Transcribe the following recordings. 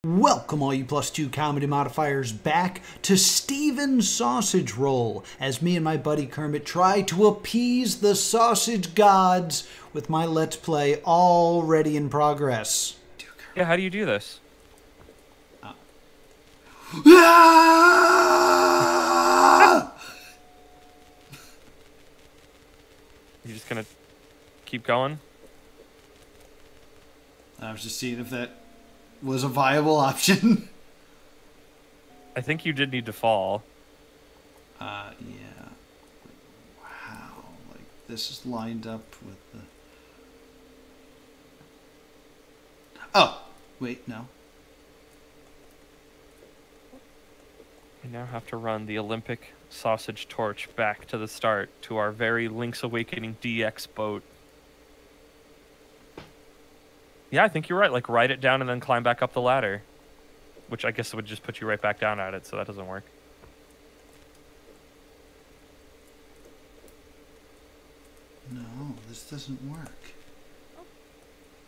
Welcome all you +2 comedy modifiers back to Stephen's Sausage Roll as me and my buddy Kermit try to appease the sausage gods with my Let's Play already in progress. Yeah, how do you do this? You just gonna keep going? I was just seeing if that was a viable option. I think you did need to fall. Yeah. Wow, like this is lined up with the... Oh, wait, no. We now have to run the Olympic sausage torch back to the start to our very Link's Awakening DX boat. Yeah, I think you're right. Like, write it down and then climb back up the ladder. Which I guess would just put you right back down at it, so that doesn't work. No, this doesn't work.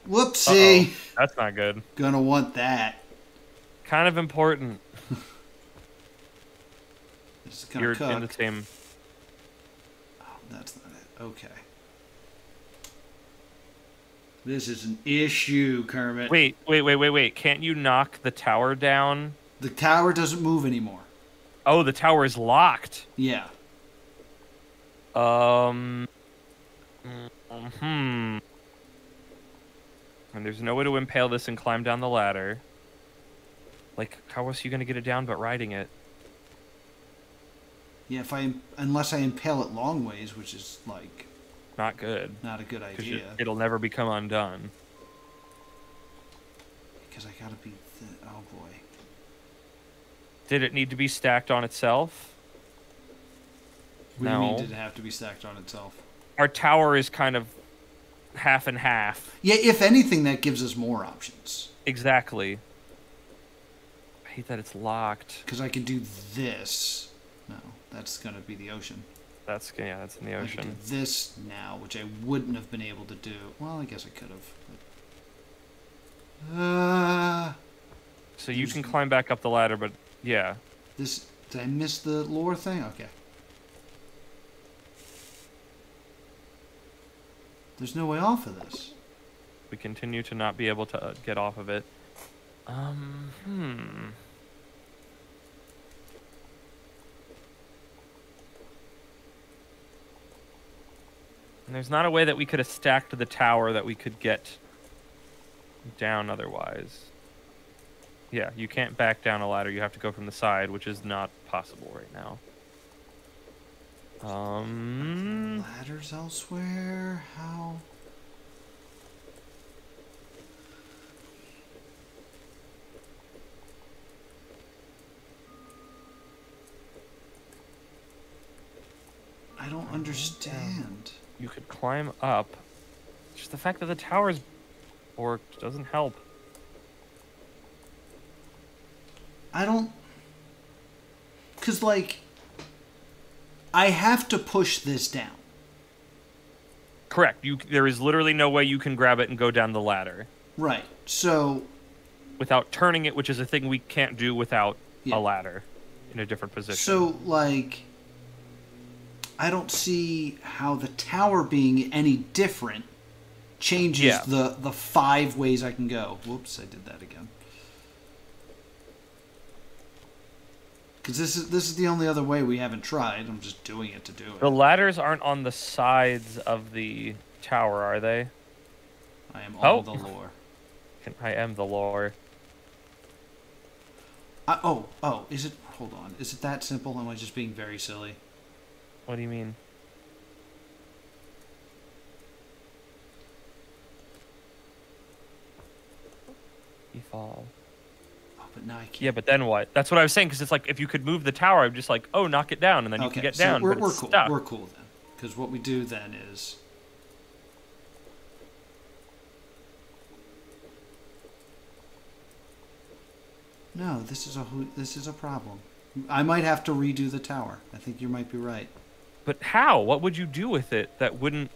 Whoopsie! Uh-oh. That's not good. Gonna want that. Kind of important. This is gonna You're cook. in the same... Oh, that's not it. Okay. This is an issue, Kermit. Wait. Can't you knock the tower down? The tower doesn't move anymore. Oh, the tower is locked. Yeah. And there's no way to impale this and climb down the ladder. Like, how else are you gonna get it down but riding it? Yeah, unless I impale it long ways, which is like Not good. not a good idea. It'll never become undone. Because I gotta be. Oh boy. Did it need to be stacked on itself? What do you mean? No. Did it have to be stacked on itself? Our tower is kind of half and half. Yeah. If anything, that gives us more options. Exactly. I hate that it's locked. Because I could do this. No, that's gonna be the ocean. That's in the I could do ocean. this now, which I wouldn't have been able to do. Well, I guess I could have. So you can climb back up the ladder, but yeah. This, did I miss the lore thing? Okay. There's no way off of this. We continue to not be able to get off of it. And there's not a way that we could have stacked the tower that we could get down otherwise. Yeah, you can't back down a ladder. You have to go from the side, which is not possible right now. Ladders elsewhere? How? I don't understand. You could climb up. Just the fact that the tower's borked doesn't help. I don't... Because, like, I have to push this down. Correct. There is literally no way you can grab it and go down the ladder. Right. So... Without turning it, which is a thing we can't do without Yeah. a ladder in a different position. So, like... I don't see how the tower being any different changes the 5 ways I can go. Whoops, I did that again. Because this is the only other way we haven't tried. I'm just doing it to do it. The ladders aren't on the sides of the tower, are they? I am all the lore. I am the lore. Oh, is it... Hold on. Is it that simple? Am I just being very silly? What do you mean? You fall. Oh, but now I can't... Yeah, but then what? That's what I was saying, because it's like, if you could move the tower, I'm just like, oh, knock it down, and then you can get down, we're but it's cool. stuck. We're cool then. Because what we do then is... No, this is a problem. I might have to redo the tower. I think you might be right. But how? What would you do with it that wouldn't...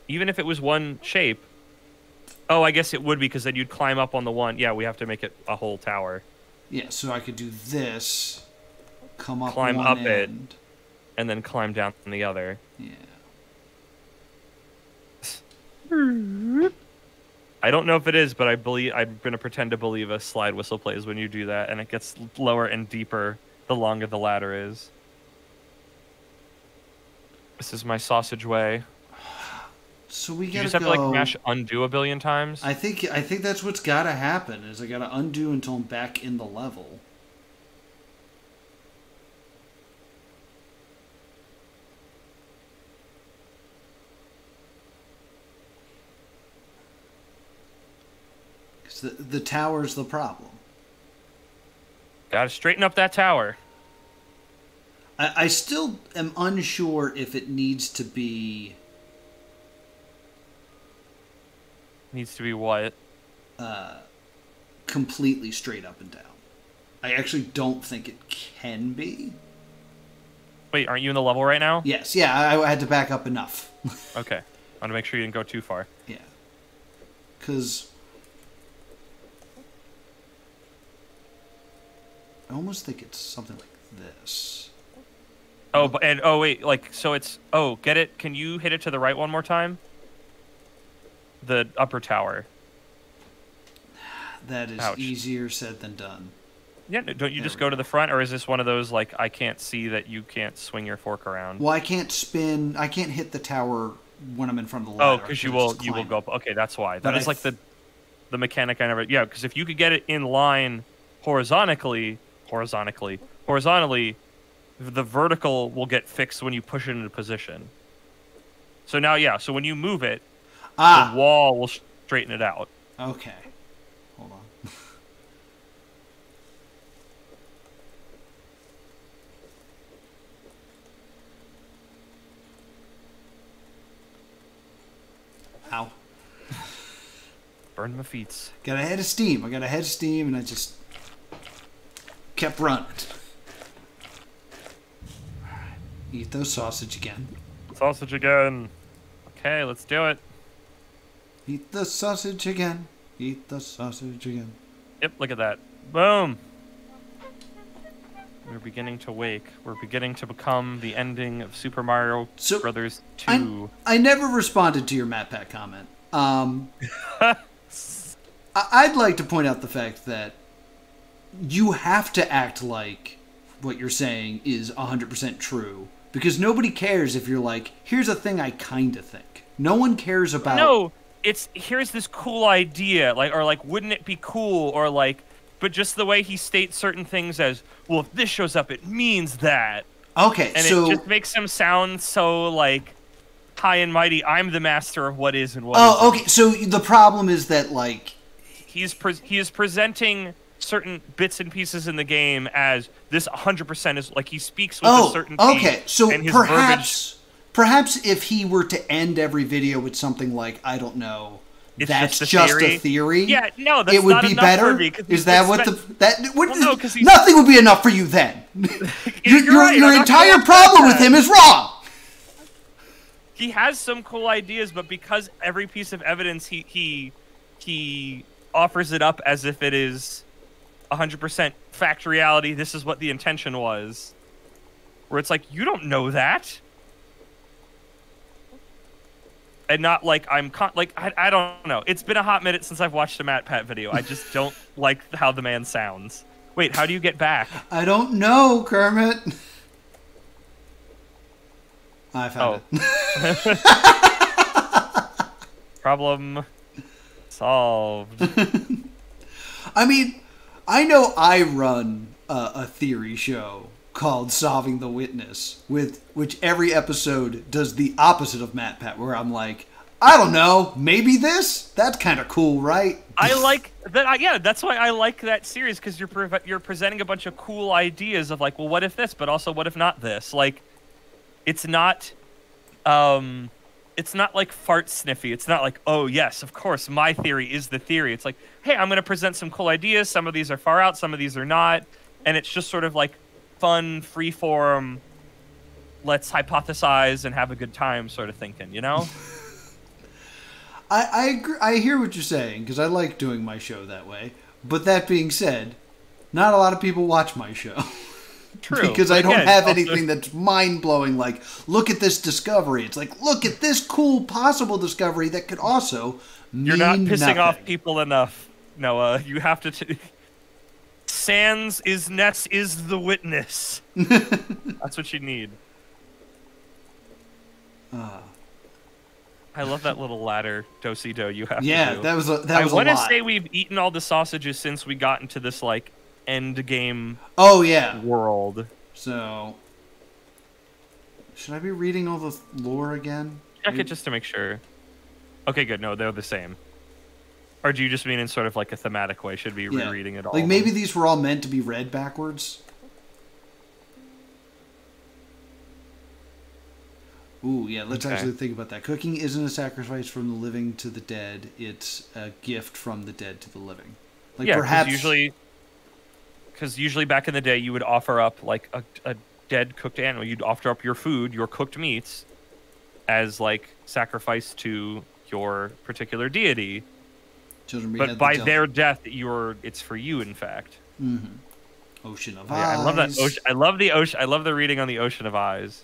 Even if it was one shape, Oh, I guess it would be, because then you'd climb up on the one. Yeah, we have to make it a whole tower. Yeah, so I could do this, come up Climb one up end. And then climb down on the other. Yeah. I don't know if it is, but I'm going to pretend to believe a slide whistle plays when you do that, and it gets lower and deeper the longer the ladder is. This is my sausage way. So we gotta You just have to like mash undo a billion times. I think that's what's gotta happen. Is I gotta undo until I'm back in the level. Because the tower's the problem. Gotta straighten up that tower. I still am unsure if it needs to be... Needs to be what? Completely straight up and down. I actually don't think it can be. Wait, aren't you in the level right now? Yes, yeah, I had to back up enough. Okay. I want to make sure you didn't go too far. Yeah. Because... I almost think it's something like this. Oh, oh wait, like, so it's, oh, get it? Can you hit it to the right one more time? The upper tower. That is easier said than done. Yeah, don't you just go to the front, or is this one of those, like, I can't see that you can't swing your fork around? Well, I can't hit the tower when I'm in front of the ladder. Oh, because you will go up. Okay, that's why. That is like the mechanic I never, yeah, because if you could get it in line horizontally, the vertical will get fixed when you push it into position. So now, yeah, so when you move it, the wall will straighten it out. Okay. Hold on. Ow. Burn my feet. Got a head of steam. I got a head of steam, and I just kept running. Eat those sausage again. Sausage again. Okay, let's do it. Eat the sausage again. Eat the sausage again. Yep, look at that. Boom. We're beginning to wake. We're beginning to become the ending of Super Mario Brothers 2. I never responded to your MatPat comment. I'd like to point out the fact that you have to act like what you're saying is 100% true. Because nobody cares if you're like, here's a thing I kind of think. No one cares about... No, it's, here's this cool idea. Like, or like, wouldn't it be cool? Or like, but just the way he states certain things as, well, if this shows up, it means that. Okay, and so... it just makes him sound so, like, high and mighty. I'm the master of what is and what isn't. Okay, so the problem is that, like... He is presenting certain bits and pieces in the game as this 100% is, like, he speaks with a certainty. Okay, so and his perhaps if he were to end every video with something like, I don't know, it's that's just a theory. Yeah, no, that's it would not be enough better. For me, is that what no, nothing would be enough for you then? You're right, your entire problem with him is wrong. He has some cool ideas, but because every piece of evidence he offers it up as if it is 100% fact reality, this is what the intention was. Where it's like, you don't know that. And not like I don't know. It's been a hot minute since I've watched a MatPat video. I just don't like how the man sounds. Wait, how do you get back? I don't know, Kermit. I found it. Problem solved. I mean, I know I run a theory show called Solving the Witness, with which every episode does the opposite of MatPat, where I'm like, I don't know, maybe this? That's kind of cool, right? I like that. Yeah, that's why I like that series, because you're presenting a bunch of cool ideas of like, well, what if this, but also what if not this? Like, it's not like fart sniffy. It's not like, oh yes, of course, my theory is the theory. It's like, hey, I'm going to present some cool ideas. Some of these are far out, some of these are not, and it's just sort of like fun, freeform, let's hypothesize and have a good time sort of thinking, you know? I agree. I hear what you're saying because I like doing my show that way. But that being said, not a lot of people watch my show. True. Because I don't have anything that's mind-blowing like, look at this discovery. It's like, look at this cool possible discovery that could also mean You're not pissing nothing. off people enough, Noah. You have to... Sans is Ness is the witness. That's what you need. I love that little ladder, do-si-do, you have to do. Yeah, that was a lot. I want to say we've eaten all the sausages since we got into this, like, end game world. So, should I be reading all the lore again? Check it just to make sure. Okay, good. No, they're the same. Or do you just mean in sort of like a thematic way? Should be rereading it all? Like maybe these were all meant to be read backwards? Ooh, yeah, let's actually think about that. Cooking isn't a sacrifice from the living to the dead. It's a gift from the dead to the living. Like perhaps... Because usually back in the day, you would offer up like a dead cooked animal. You'd offer up your food, your cooked meats, as like sacrifice to your particular deity. But by their death, it's for you, in fact. Mm-hmm. Ocean of Eyes. I love that. I love the ocean. I love the reading on the Ocean of Eyes.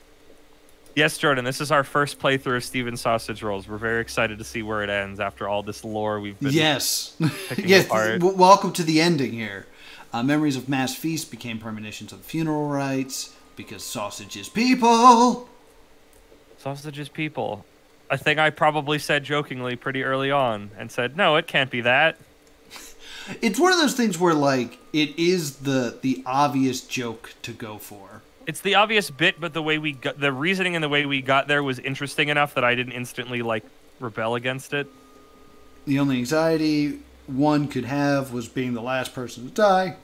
Yes, Jordan, this is our first playthrough of Stephen Sausage Rolls. We're very excited to see where it ends after all this lore we've been picking apart. Welcome to the ending here. Memories of mass feast became premonitions of funeral rites because sausage is people. Sausage is people. A thing I probably said jokingly pretty early on and said, no, it can't be that. It's one of those things where, like, it is the obvious joke to go for. It's the obvious bit, but the way we got the reasoning and the way we got there was interesting enough that I didn't instantly like rebel against it. The only anxiety one could have was being the last person to die.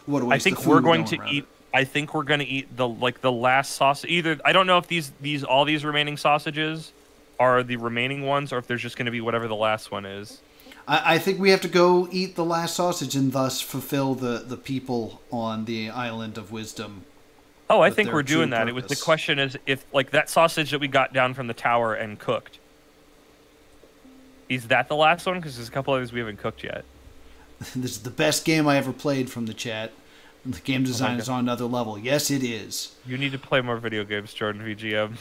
What a waste I think of food we're going to eat. I think we're going to eat the last sausage. Either I don't know if all these remaining sausages are the remaining ones, or if there's just going to be whatever the last one is. I think we have to go eat the last sausage and thus fulfill the people on the Island of Wisdom. Oh, I think we're doing that. It was the question is if like that sausage that we got down from the tower and cooked. Is that the last one? Because there's a couple others we haven't cooked yet. This is the best game I ever played from the chat. The game design is on another level. Yes, it is. You need to play more video games, Jordan VGM.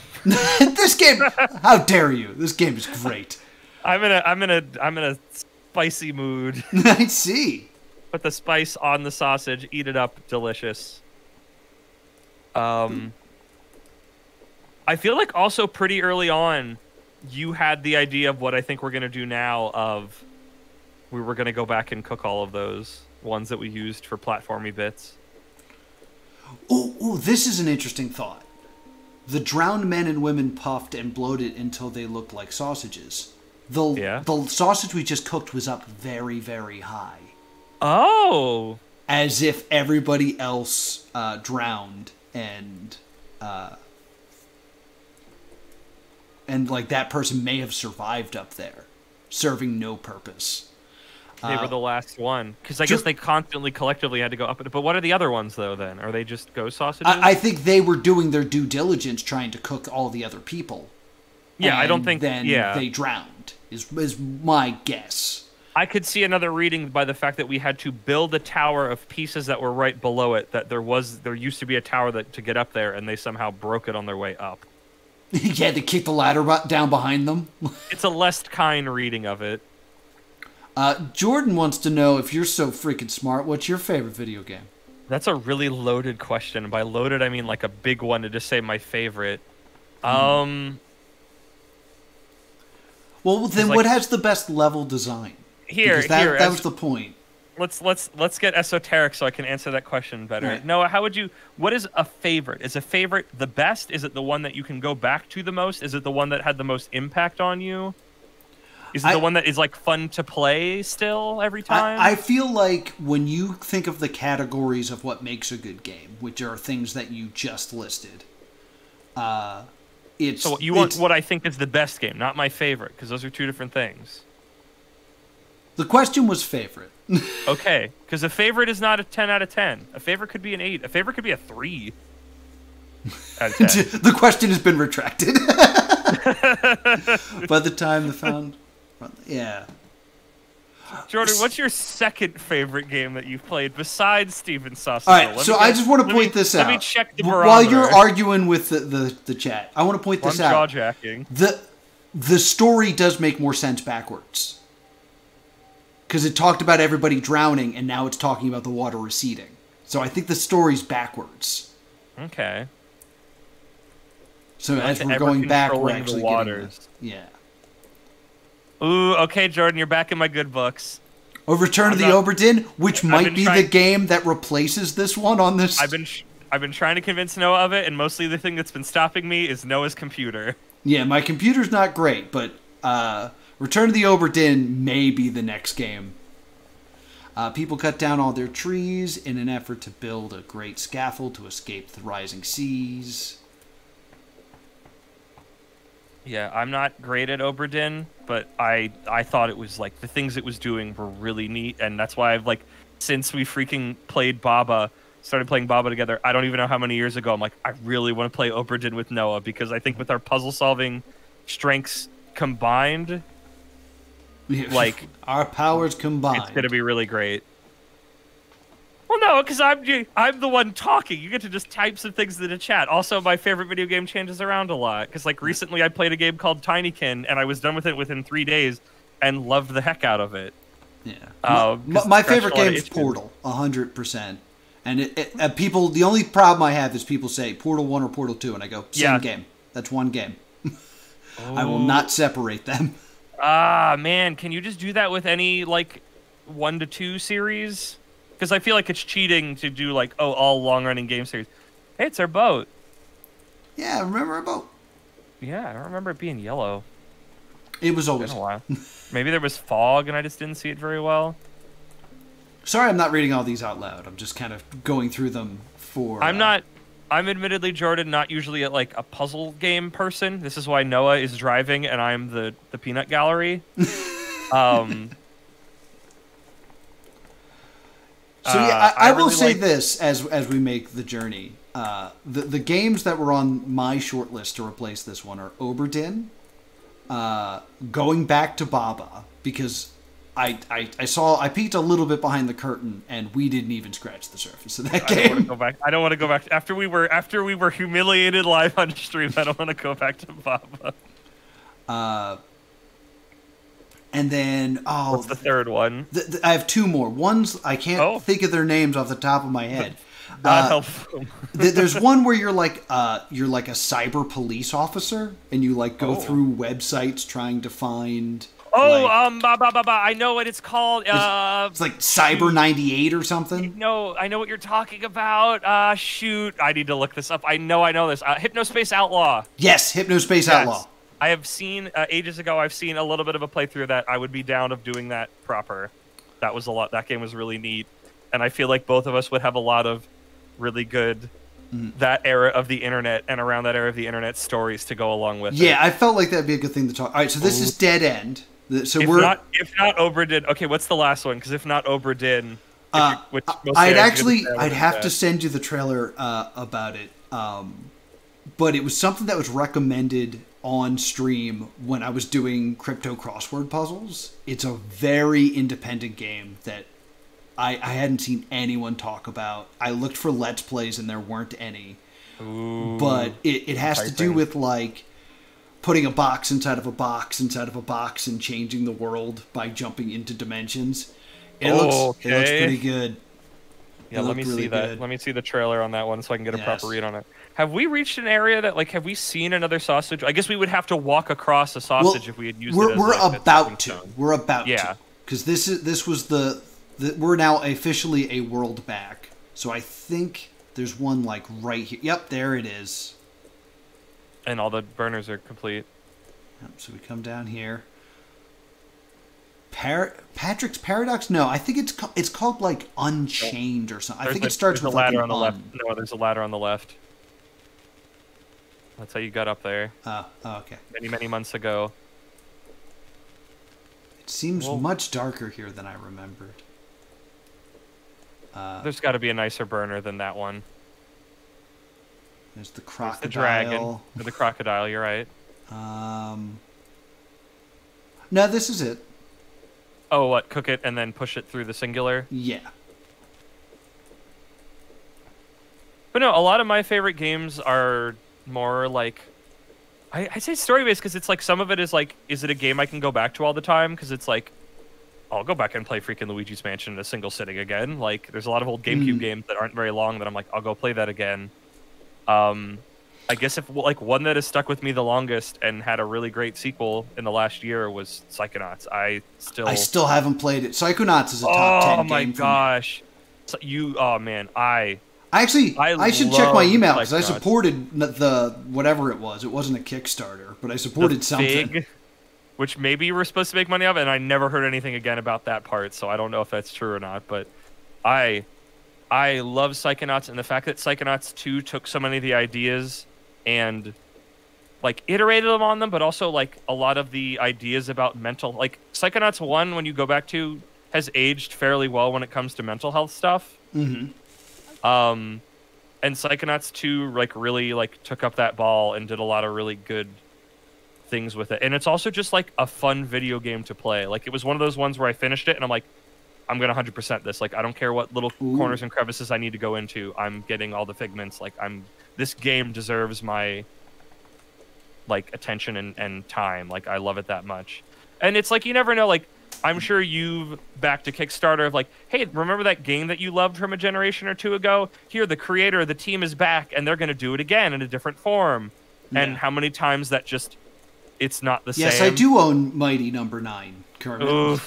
This game, how dare you? This game is great. I'm in a spicy mood. I see. Put the spice on the sausage, eat it up, delicious. I feel like also pretty early on, you had the idea of what I think we're going to do now of we were going to go back and cook all of those ones that we used for platformy bits. Oh, this is an interesting thought. The drowned men and women puffed and bloated until they looked like sausages. The sausage we just cooked was up very, very high. Oh! As if everybody else drowned and like that person may have survived up there, serving no purpose. They were the last one. Because I guess they constantly, collectively had to go up. But what are the other ones, though, then? Are they just ghost sausages? I think they were doing their due diligence trying to cook all the other people. Yeah, I don't think... Then they drowned, is my guess. I could see another reading by the fact that we had to build a tower of pieces that were right below it, that there used to be a tower to get up there, and they somehow broke it on their way up. Yeah, they kicked the ladder down behind them. It's a less kind reading of it. Jordan wants to know, if you're so freaking smart, what's your favorite video game? That's a really loaded question. By loaded, I mean like a big one to just say my favorite. Well, then what has the best level design? That was the point. Let's get esoteric so I can answer that question better. Right. Noah, what is a favorite? Is a favorite the best? Is it the one that you can go back to the most? Is it the one that had the most impact on you? Is it the one that is like fun to play still every time? I feel like when you think of the categories of what makes a good game, which are things that you just listed, it's... So you want what I think is the best game, not my favorite, because those are two different things. The question was favorite. Okay, because a favorite is not a 10 out of 10. A favorite could be an 8. A favorite could be a 3 out of 10. The question has been retracted. By the time the found... Yeah. Jordan, what's your second favorite game that you've played besides Stephen Sausage? All right, so I just want to point this out. Let me check the barometer. While you're arguing with the chat, I want to point this out. I'm jaw-jacking. The story does make more sense backwards. Because it talked about everybody drowning, and now it's talking about the water receding. So I think the story's backwards. Okay. So as we're going back, we're actually the waters. Yeah. Ooh, okay, Jordan, you're back in my good books. Return of the Oberdin, which might be the game that replaces this one on this. I've been trying to convince Noah of it, and mostly the thing that's been stopping me is Noah's computer. Yeah, my computer's not great, but Return of the Oberdin may be the next game. People cut down all their trees in an effort to build a great scaffold to escape the rising seas. Yeah, I'm not great at Oberdin, but I thought it was like the things it was doing were really neat, and that's why I've like since we freaking started playing Baba together. I don't even know how many years ago. I'm like, I really want to play Oberdin with Noah because I think with our puzzle solving strengths combined, like our powers combined, it's gonna be really great. Well, no, because I'm the one talking. You get to just type some things in the chat. Also, my favorite video game changes around a lot. Because, like, recently I played a game called Tinykin, and I was done with it within 3 days, and loved the heck out of it. Yeah. My favorite game is Portal, 100%. And people, the only problem I have is people say Portal 1 or Portal 2, and I go, same game. That's one game. I will not separate them. Ah, man, can you just do that with any, like, 1 to 2 series? Because I feel like it's cheating to do, like, all long-running game series. Hey, it's our boat. Yeah, remember our boat? Yeah, I don't remember it being yellow. It was always been a while. Maybe there was fog and I just didn't see it very well. Sorry, I'm not reading all these out loud. I'm just kind of going through them for... I'm admittedly, Jordan, not usually like a puzzle game person. This is why Noah is driving and I'm the peanut gallery. So yeah, I will really say this as we make the journey. The games that were on my short list to replace this one are Oberdin, going back to Baba, because I peeked a little bit behind the curtain and we didn't even scratch the surface of that game. I don't want to go back. After we were humiliated live on stream, I don't want to go back to Baba. And then, what's the third one? I have 2 more. One's, I can't think of their names off the top of my head. Not helpful. There's one where you're like a cyber police officer, and you like go through websites trying to find. I know what it's called. It's like Cyber 98 or something. No, I know what you're talking about. Shoot, I need to look this up. I know this. Hypnospace Outlaw. Yes, Hypnospace Outlaw. I have seen ages ago. I've seen a little bit of a playthrough that I would be down of doing that proper. That was a lot. That game was really neat, and I feel like both of us would have a lot of really good that era of the internet and around that era of the internet stories to go along with. Yeah, I felt like that'd be a good thing to talk. All right, so this is Dead End. So if not Oberdin. Okay, what's the last one? Because if not Oberdin, I'd have to send you the trailer about it. But it was something that was recommended on stream when I was doing crypto crossword puzzles. It's a very independent game that I hadn't seen anyone talk about. I looked for Let's Plays and there weren't any. Ooh, but it has to do with like putting a box inside of a box inside of a box and changing the world by jumping into dimensions. It looks pretty good. Yeah, let me see that. Good. Let me see the trailer on that one so I can get a proper read on it. Have we reached an area that, like, have we seen another sausage? I guess we would have to walk across a sausage if we had used it as, we're like, about to. We're about to. Because this was we're now officially a world back. So I think there's one, like, right here. Yep, there it is. And all the burners are complete. Yep, so we come down here. Patrick's Paradox? No, I think it's called, like, Unchained or something. I think it starts with, like, a ladder on the left. No, there's a ladder on the left. That's how you got up there. Oh, okay. Many, many months ago. It seems much darker here than I remembered. There's got to be a nicer burner than that one. There's the crocodile. There's the dragon. Or the crocodile, you're right. No, this is it. Oh, what? Cook it and then push it through the singular? Yeah. But no, a lot of my favorite games are more like... I say story-based because it's like some of it is like, is it a game I can go back to all the time? Because it's like, I'll go back and play freaking Luigi's Mansion in a single sitting again. Like, there's a lot of old GameCube games that aren't very long that I'm like, I'll go play that again. I guess if like one that has stuck with me the longest and had a really great sequel in the last year was Psychonauts. I still haven't played it. Psychonauts is a top 10 game. Oh my gosh. So oh man, I should check my email because I Psychonauts. supported the whatever it was. It wasn't a Kickstarter, but I supported something. Fig, which maybe you were supposed to make money off, and I never heard anything again about that part, so I don't know if that's true or not. But I love Psychonauts, and the fact that Psychonauts 2 took so many of the ideas and like iterated them on them, but also like a lot of the ideas about mental, like Psychonauts 1, when you go back to, has aged fairly well when it comes to mental health stuff. Mm-hmm. And Psychonauts 2 like really like took up that ball and did a lot of really good things with it. And it's also just like a fun video game to play. Like it was one of those ones where I finished it and I'm like, I'm gonna 100% this. Like I don't care what little corners and crevices I need to go into. I'm getting all the figments. Like this game deserves my like attention and time. Like I love it that much. And it's like you never know, like I'm sure you've backed a Kickstarter of like, hey, remember that game that you loved from a generation or two ago? Here, the creator, the team is back and they're gonna do it again in a different form. Yeah. And how many times that just it's not the same. Yes, I do own Mighty Number 9, Kermit. Ooh,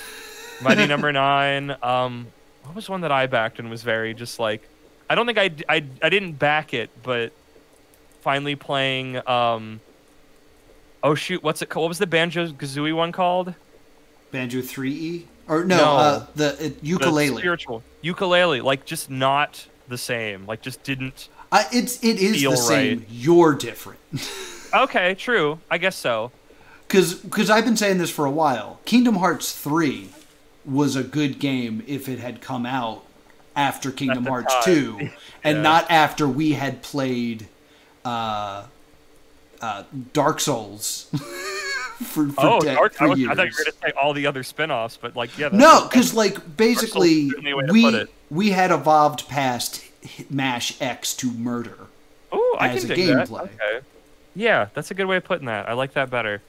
Mighty Number 9. What was one that I backed and was very just like, I don't think I didn't back it, but finally playing oh shoot, what's it called? What was the Banjo-Kazooie one called? Banjo 3E? Or no, the ukulele. The spiritual ukulele, like just not the same. Like just didn't. It is feel the same. Right. You're different. Okay, true. I guess so. Because I've been saying this for a while. Kingdom Hearts 3 was a good game if it had come out after Kingdom Hearts 2, and not after we had played Dark Souls. for years. I thought you were going to say all the other spin-offs, but like, yeah. No, because like basically we had evolved past Mash X to murder. Oh, I as can a dig gameplay. that. Okay. Yeah, that's a good way of putting that. I like that better.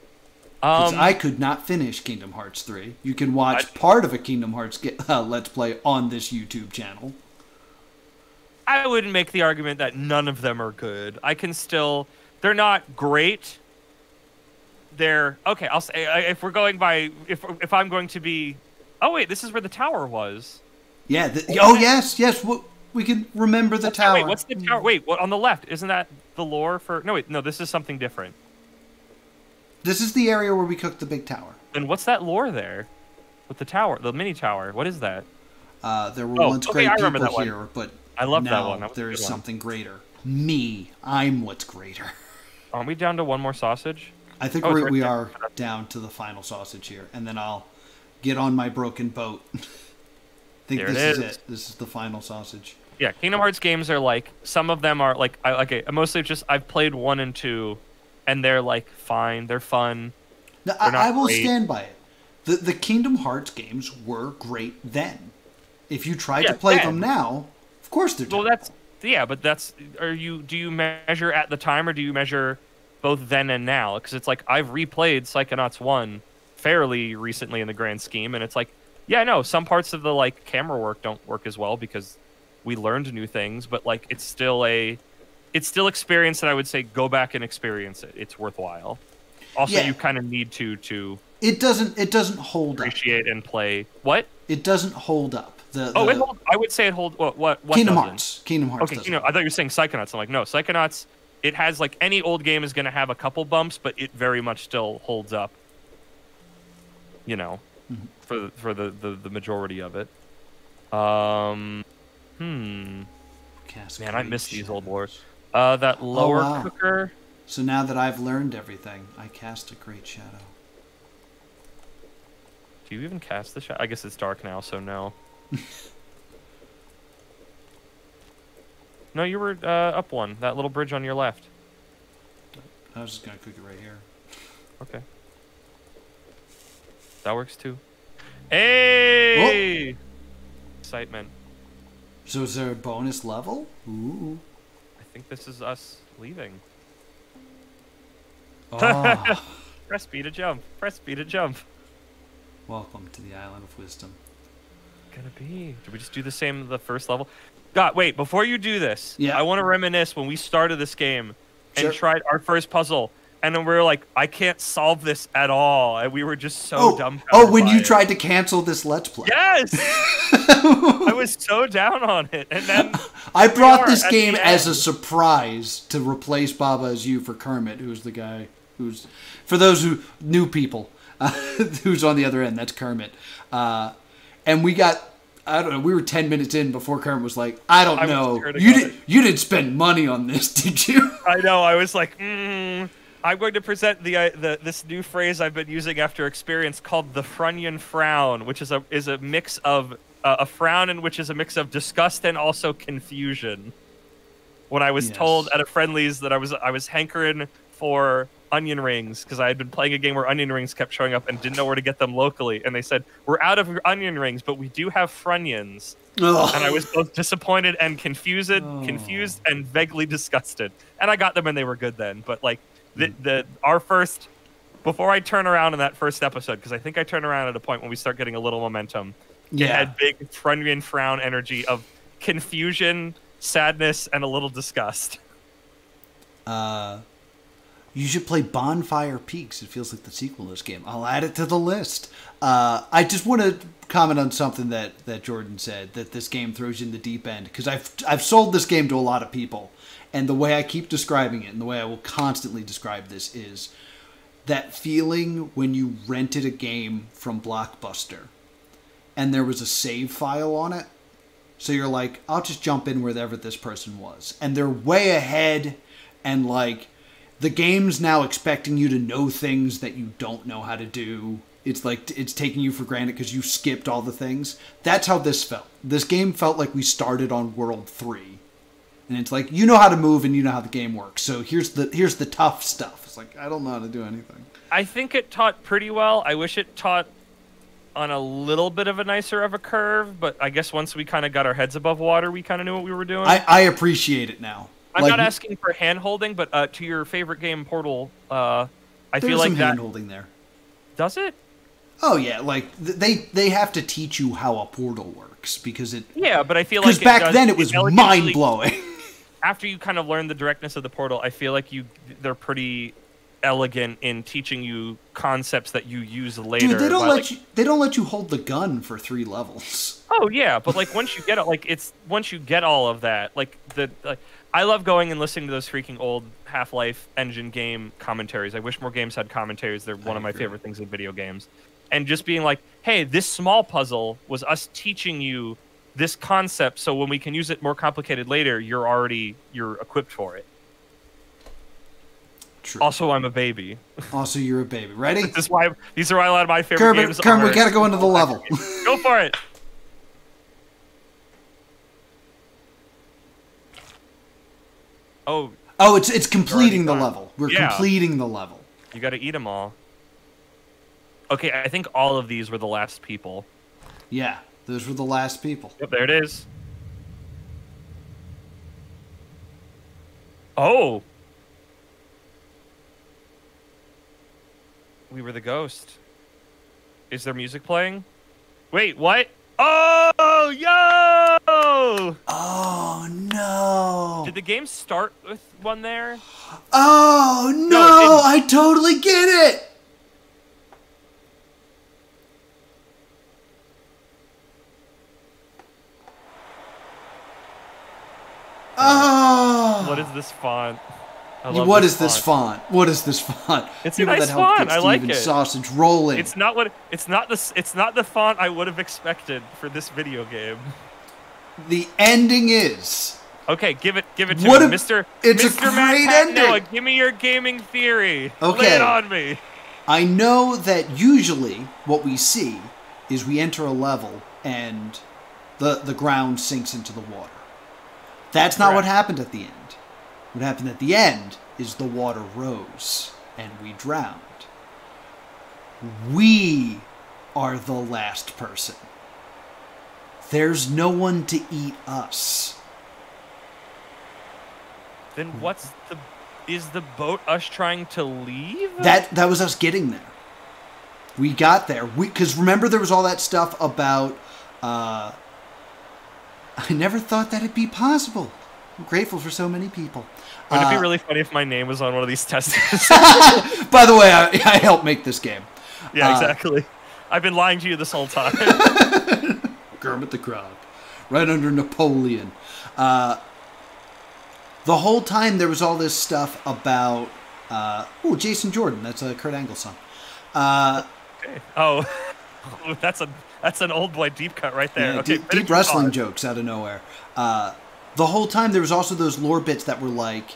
Because I could not finish Kingdom Hearts 3. You can watch part of a Kingdom Hearts Let's Play on this YouTube channel. I wouldn't make the argument that none of them are good. I can still... They're not great. They're... Okay, I'll say... If we're going by... If I'm going to be... Oh, wait, this is where the tower was. Yeah. Yes. We can remember the tower. Wait, what's the tower? Wait, what on the left? Isn't that the lore for... No, wait, no, this is something different. This is the area where we cooked the big tower. And what's that lore there? With the tower, the mini tower. What is that? There were once great people here, but I love now that one. there is something greater. Me. I'm what's greater. Aren't we down to one more sausage? I think we are down to the final sausage here. And then I'll get on my broken boat. I think this is it. This is the final sausage. Yeah, Kingdom Hearts games are like... Some of them are like... mostly just... I've played 1 and 2... And they're like fine, they're fun. Now, I will stand by it. The Kingdom Hearts games were great then. If you tried to play them now, of course they're well. But that's do you measure at the time or do you measure both then and now? Because it's like I've replayed Psychonauts 1 fairly recently in the grand scheme, and it's like some parts of the like camera work don't work as well because we learned new things, but like it's still experience that I would say go back and experience it. It's worthwhile. Also, you kind of need to. It doesn't hold appreciate and play. What? It doesn't hold up. I would say it holds. What? Kingdom Hearts. Kingdom Hearts. Okay, I thought you were saying Psychonauts. I'm like, no, Psychonauts. It has like any old game is going to have a couple bumps, but it very much still holds up. For the majority of it. Man, I miss these old wars. That lower cooker. So now that I've learned everything, I cast a great shadow. Do you even cast the shadow? I guess it's dark now, so no. No, you were up one. That little bridge on your left. I was just going to cook it right here. Okay. That works too. Hey! Oh. Excitement. So is there a bonus level? Ooh. I think this is us leaving. Oh. Press B to jump. Press B to jump. Welcome to the Island of Wisdom. Gonna be. Did we just do the same the first level? God, wait, before you do this, yeah. I want to reminisce when we started this game and sure. tried our first puzzle, and then we were like, I can't solve this at all, and we were just so dumbfounded. Oh, when you tried to cancel this Let's Play. Yes! I was so down on it, and then... I brought this game as a surprise to replace Baba as You for Kermit, who's the guy who's... For those who new people, who's on the other end, that's Kermit. And we got... I don't know. We were 10 minutes in before Kermit was like, I don't know. You didn't spend money on this, did you? I know. I was like, I'm going to present this new phrase I've been using after experience called the Frunion frown, which is a mix of a frown in which is a mix of disgust and also confusion. When I was told at a friendlies that I was hankering for onion rings because I had been playing a game where onion rings kept showing up and didn't know where to get them locally, and they said, we're out of onion rings, but we do have Frunions. Ugh. And I was both disappointed and confused and vaguely disgusted. And I got them and they were good then. But like our first, before I turn around in that first episode, because I think I turn around at a point when we start getting a little momentum. It had big Frunion frown energy of confusion, sadness, and a little disgust. You should play Bonfire Peaks. It feels like the sequel to this game. I'll add it to the list. I just want to comment on something that Jordan said, that this game throws you in the deep end. Because I've sold this game to a lot of people. And the way I keep describing it, and the way I will constantly describe this, is that feeling when you rented a game from Blockbuster and there was a save file on it. So you're like, I'll just jump in wherever this person was. And they're way ahead, and like... The game's now expecting you to know things that you don't know how to do. It's like it's taking you for granted because you skipped all the things. That's how this felt. This game felt like we started on World 3. And it's like, you know how to move and you know how the game works. So here's the tough stuff. It's like, I don't know how to do anything. I think it taught pretty well. I wish it taught on a little bit of a nicer of a curve. But I guess once we kind of got our heads above water, we kind of knew what we were doing. I appreciate it now. I'm not asking for hand-holding, but to your favorite game, Portal, I feel like that... There's some hand-holding there. Does it? Oh, yeah. Like, they have to teach you how a portal works, because it... Yeah, but I feel like... Because back then it was mind-blowing. After you kind of learn the directness of the portal, I feel like they're pretty elegant in teaching you concepts that you use later. Dude, they don't let you hold the gun for 3 levels. Oh, yeah, but like once you get it, once you get all of that, I love going and listening to those freaking old Half-Life engine game commentaries. I wish more games had commentaries. They're one of my favorite things in video games. And just being like, hey, this small puzzle was us teaching you this concept, so when we can use it more complicated later, you're equipped for it. True. Also, I'm a baby. Also, you're a baby. Ready? These are why a lot of my favorite games are... Kermit, we gotta go into the level. Go for it! Oh, it's completing the level. We're completing the level. You got to eat them all. Okay, I think all of these were the last people. Yeah, those were the last people. Yep, there it is. Oh. We were the ghost. Is there music playing? Wait, what? Oh, yo! Oh, no. Did the game start with one there? Oh, no, I totally get it. Oh. What is this font? What is this font? What is this font? It's a nice font. I like it. Sausage rolling. It's not the font I would have expected for this video game. The ending is. Okay, give it to me, Mr. It's Mr. a great ending. Noah, give me your gaming theory. Okay. Lay it on me. I know that usually what we see is we enter a level and the ground sinks into the water. That's not what happened at the end. What happened at the end is the water rose and we drowned. We are the last person. There's no one to eat us. Then is the boat us trying to leave? That was us getting there. We got there. Because remember there was all that stuff about, I never thought that'd be possible. I'm grateful for so many people. Wouldn't it be really funny if my name was on one of these testers? By the way, I helped make this game. Yeah, exactly. I've been lying to you this whole time. Kermit the Frog. Right under Napoleon. The whole time there was all this stuff about... Jason Jordan. That's a Kurt Angle song. Okay. Oh, that's an old boy deep cut right there. Yeah, okay, deep wrestling jokes out of nowhere. The whole time there was also those lore bits that were like...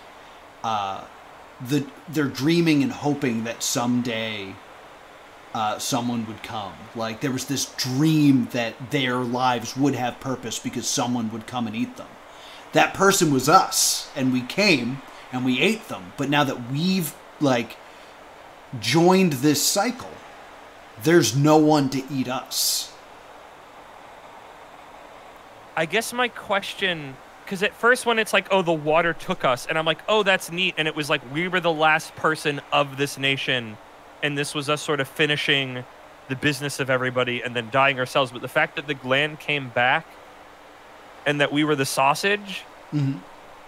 they're dreaming and hoping that someday... someone would come. Like, there was this dream that their lives would have purpose because someone would come and eat them. That person was us, and we came, and we ate them. But now that we've, like, joined this cycle, there's no one to eat us. I guess my question... Because at first when it's like, oh, the water took us, and I'm like, oh, that's neat, and it was like, we were the last person of this nation... And this was us sort of finishing the business of everybody and then dying ourselves. But the fact that the land came back and that we were the sausage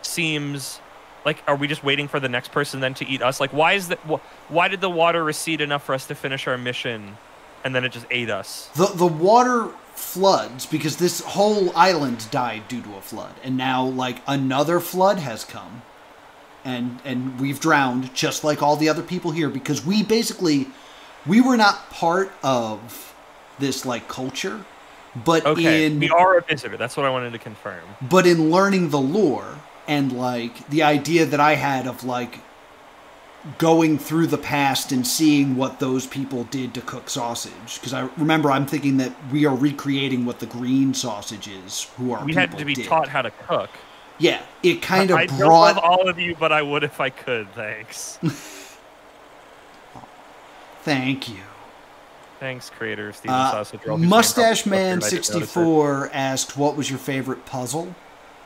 seems like, are we just waiting for the next person then to eat us? Like, why did the water recede enough for us to finish our mission and then it just ate us? The water floods because this whole island died due to a flood. And now, like, another flood has come. And we've drowned just like all the other people here because we were not part of this like culture, but we are a visitor. That's what I wanted to confirm. But in learning the lore and like the idea that I had of like going through the past and seeing what those people did to cook sausage, because I'm thinking that we are recreating what the green sausage is. We had to be taught how to cook. Yeah, it kind of I brought... don't love all of you, but I would if I could, thanks. Thank you. Thanks, creator Stephen Sausage Roll. Mustache Man 64 asked, what was your favorite puzzle?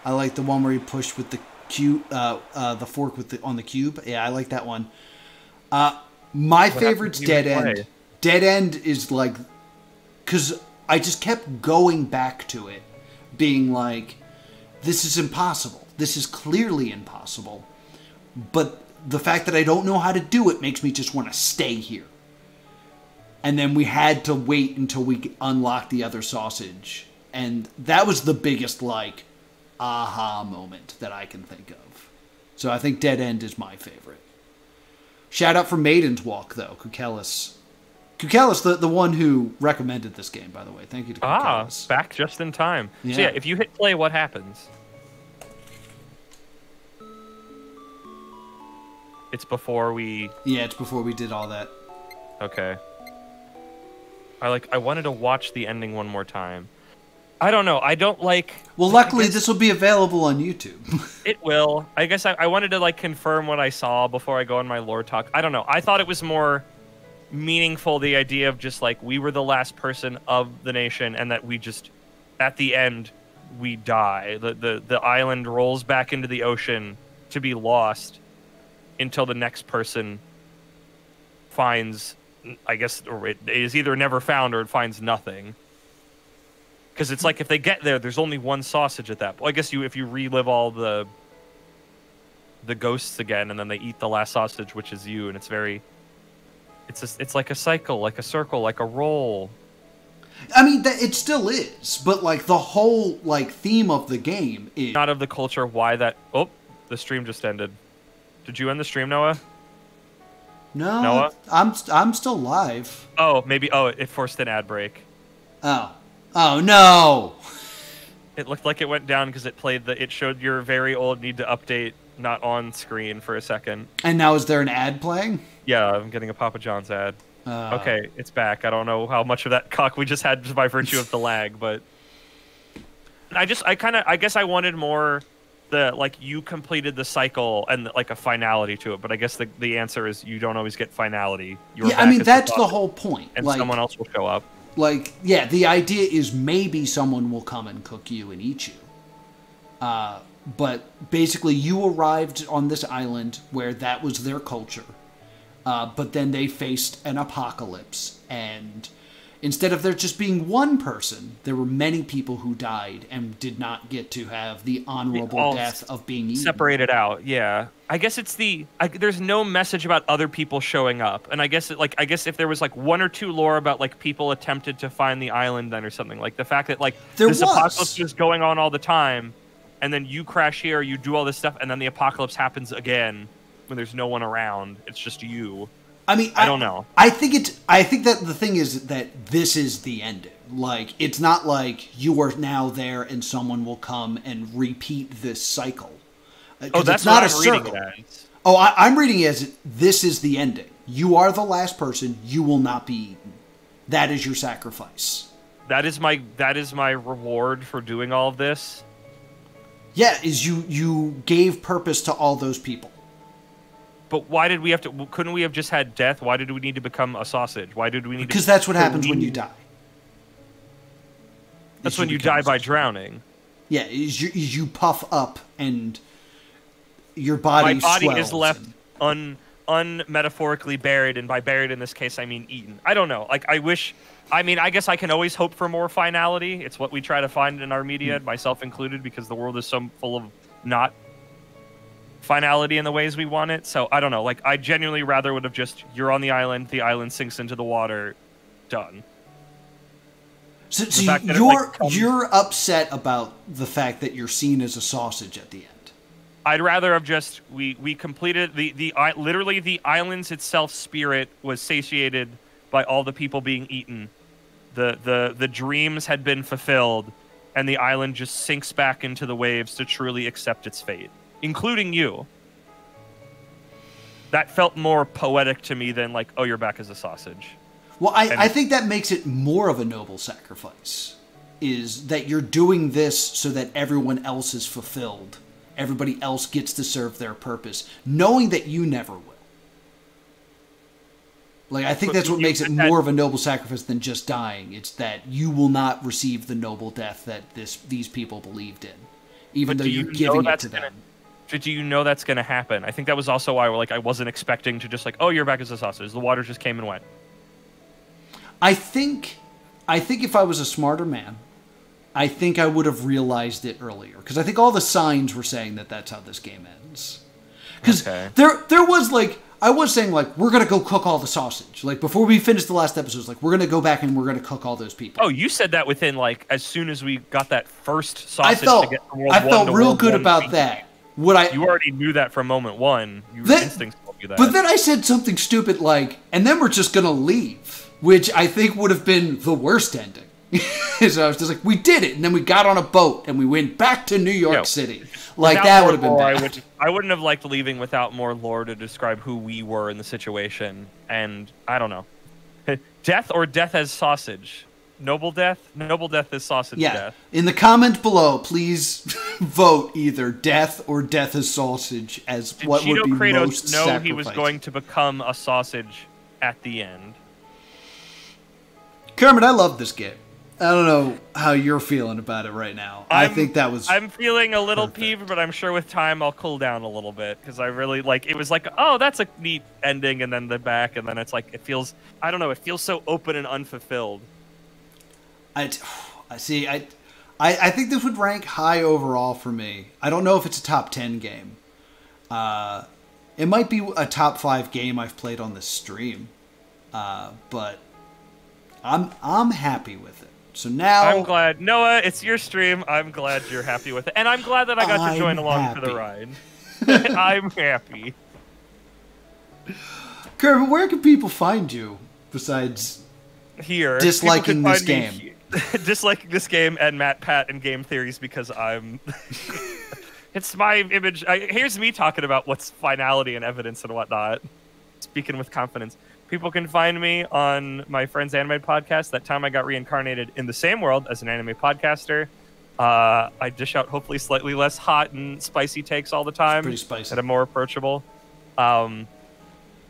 I like the one where he pushed with the cube, the fork on the cube. Yeah, I like that one. My favorite's Dead End. Dead End is like... Because I just kept going back to it, being like... This is impossible. This is clearly impossible. But the fact that I don't know how to do it makes me just want to stay here. And then we had to wait until we unlocked the other sausage. And that was the biggest, like, aha moment that I can think of. So I think Dead End is my favorite. Shout out for Maiden's Walk, though, Kukelis. Kukelis, the one who recommended this game, by the way. Thank you to Kukelis. Back just in time. Yeah. So yeah, if you hit play, what happens? It's before we... Yeah, it's before we did all that. Okay. I wanted to watch the ending one more time. I don't know. I don't like... Well, luckily, this will be available on YouTube. It will. I guess I wanted to, like, confirm what I saw before I go on my lore talk. I don't know. I thought it was more... meaningful, the idea of just like we were the last person of the nation and that we just at the end we die. The island rolls back into the ocean to be lost until the next person finds, I guess, or it is either never found or it finds nothing. Because it's like if they get there, there's only one sausage at that point. I guess if you relive all the ghosts again and then they eat the last sausage, which is you, and it's very... It's like a cycle, like a circle, like a roll. I mean, it still is, but like the whole like theme of the game is not of the culture. Why that? Oh, the stream just ended. Did you end the stream, Noah? No, Noah. I'm still live. Oh, maybe. Oh, it forced an ad break. Oh no! It looked like it went down because it showed your very old need to update not on screen for a second. And now is there an ad playing? Yeah, I'm getting a Papa John's ad. Okay, it's back. I don't know how much of that cock we just had just by virtue of the lag, but I guess I wanted more you completed the cycle and like a finality to it, but I guess the answer is you don't always get finality. I mean that's the whole point. And someone else will show up. Like, yeah, the idea is maybe someone will come and cook you and eat you. But basically, you arrived on this island where that was their culture. But then they faced an apocalypse, and instead of there just being one person, there were many people who died and did not get to have the honorable death of being eaten. Separated out, yeah. I guess it's there's no message about other people showing up, and I guess if there was like one or two lore about like people attempted to find the island then or something, like the fact that like this apocalypse was going on all the time, and then you crash here, you do all this stuff, and then the apocalypse happens again when there's no one around. It's just you. I mean, I don't know. I think that the thing is that this is the ending. Like, it's not like you are now there and someone will come and repeat this cycle. Oh, that's not what I'm reading it as. Oh, I'm reading it as this is the ending. You are the last person. You will not be eaten. That is your sacrifice. That is my reward for doing all of this. Yeah, is you gave purpose to all those people. But why did we have to? Couldn't we have just had death? Why did we need to become a sausage? Why did we need? Because that's what happens when you die. That's when you die by drowning. Yeah, you puff up and your body is left unmetaphorically buried, and by buried in this case I mean eaten. I don't know. Like I guess I can always hope for more finality. It's what we try to find in our media, myself included, because the world is so full of not finality in the ways we want it. So I don't know. Like I genuinely rather would have just you're on the island sinks into the water, done. So you're upset about the fact that you're seen as a sausage at the end. I'd rather have just we completed literally the island's itself spirit was satiated by all the people being eaten. The dreams had been fulfilled, and the island just sinks back into the waves to truly accept its fate, including you. That felt more poetic to me than like, oh, you're back as a sausage. Well, I think that makes it more of a noble sacrifice, is that you're doing this so that everyone else is fulfilled. Everybody else gets to serve their purpose, knowing that you never will. Like, I think that's what makes it more of a noble sacrifice than just dying. It's that you will not receive the noble death that these people believed in, even though you're giving it to them. Do you know that's going to happen? I think that was also why I wasn't expecting to just like, oh, you're back as a sausage. The water just came and went. I think if I was a smarter man, I think I would have realized it earlier. Because I think all the signs were saying that that's how this game ends. Because there was like, I was saying like, we're going to go cook all the sausage. Like before we finished the last episode, like we're going to go back and we're going to cook all those people. Oh, you said that within like, as soon as we got that first sausage I felt real good about that. You already knew that from moment one. Your instincts told you that. But then I said something stupid like, and then we're just going to leave. Which I think would have been the worst ending. So I was just like, we did it, and then we got on a boat and we went back to New York City. Like that would have been bad. I wouldn't have liked leaving without more lore to describe who we were in the situation. And I don't know, death or death as sausage. Noble death is sausage death. In the comment below, please vote either death or death as sausage as what would be Kratos most know sacrificed. He was going to become a sausage at the end. Kermit, I love this game. I don't know how you're feeling about it right now. I think that was I'm feeling a little peeved, but I'm sure with time I'll cool down a little bit because I really like. It was like, oh, that's a neat ending, and then the back, and then it's like it feels. I don't know. It feels so open and unfulfilled. I see. I think this would rank high overall for me. I don't know if it's a top 10 game. It might be a top 5 game I've played on this stream, but I'm happy with it. So now I'm glad, Noah. It's your stream. I'm glad you're happy with it, and I'm glad that I got to join along for the ride. I'm happy. Kermit, where can people find you besides here disliking this game? Disliking this game and Matt Pat and Game Theories because I'm. It's my image. Here's me talking about what's finality and evidence and whatnot. Speaking with confidence. People can find me on my friend's anime podcast. That time I got reincarnated in the same world as an anime podcaster. I dish out hopefully slightly less hot and spicy takes all the time. It's pretty spicy. That are more approachable. And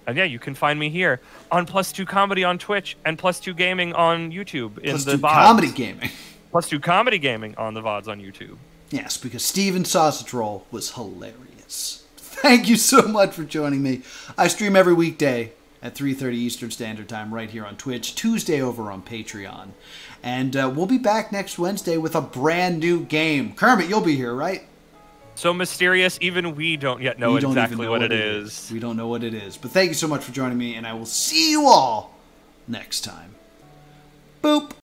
And yeah, you can find me here on +2 Comedy on Twitch and +2 Gaming on YouTube in the VODs. Comedy Gaming. +2 Comedy Gaming on the VODs on YouTube. Yes, because Stephen's sausage roll was hilarious. Thank you so much for joining me. I stream every weekday at 3:30 Eastern Standard Time right here on Twitch, Tuesday over on Patreon. And we'll be back next Wednesday with a brand new game. Kermit, you'll be here, right? So mysterious, even we don't yet know exactly what it is. We don't know what it is. But thank you so much for joining me, and I will see you all next time. Boop.